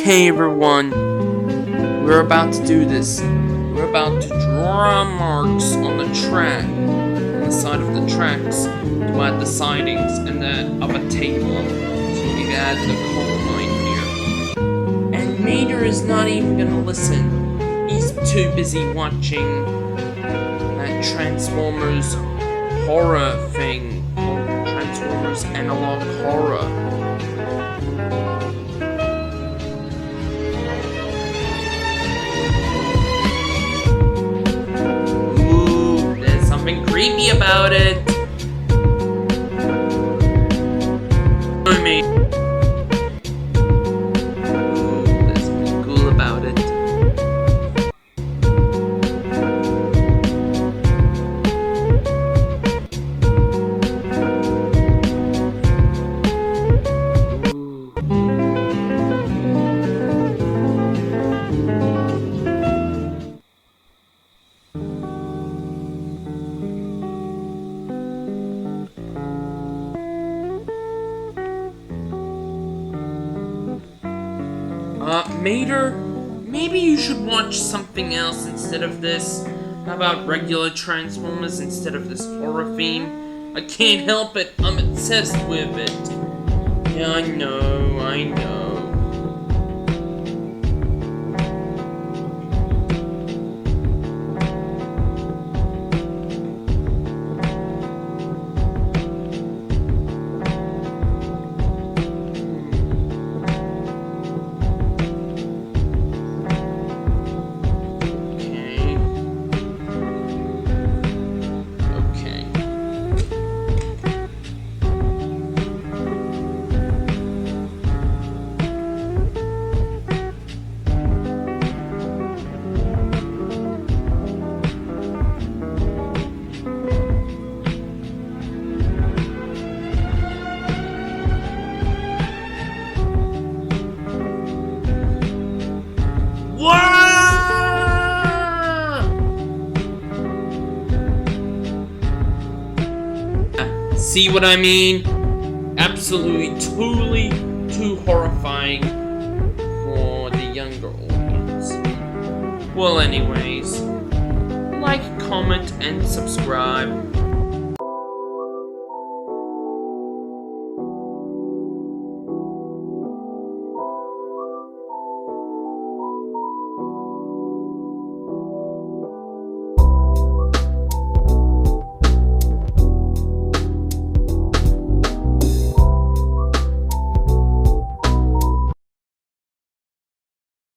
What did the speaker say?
Okay, everyone, we're about to do this. We're about to draw marks on the track, on the side of the tracks, to add the sidings and then of a table. So you can add the coal mine here. And Mater is not even gonna listen. He's too busy watching that Transformers horror thing called Transformers Analog Horror. Creepy about it. There's something cool about it. Mater, maybe you should watch something else instead of this. How about regular Transformers instead of this horror theme? I can't help it, I'm obsessed with it. Yeah, I know. See what I mean? Absolutely, totally too horrifying for the younger audience. Well, anyways, like, comment, and subscribe.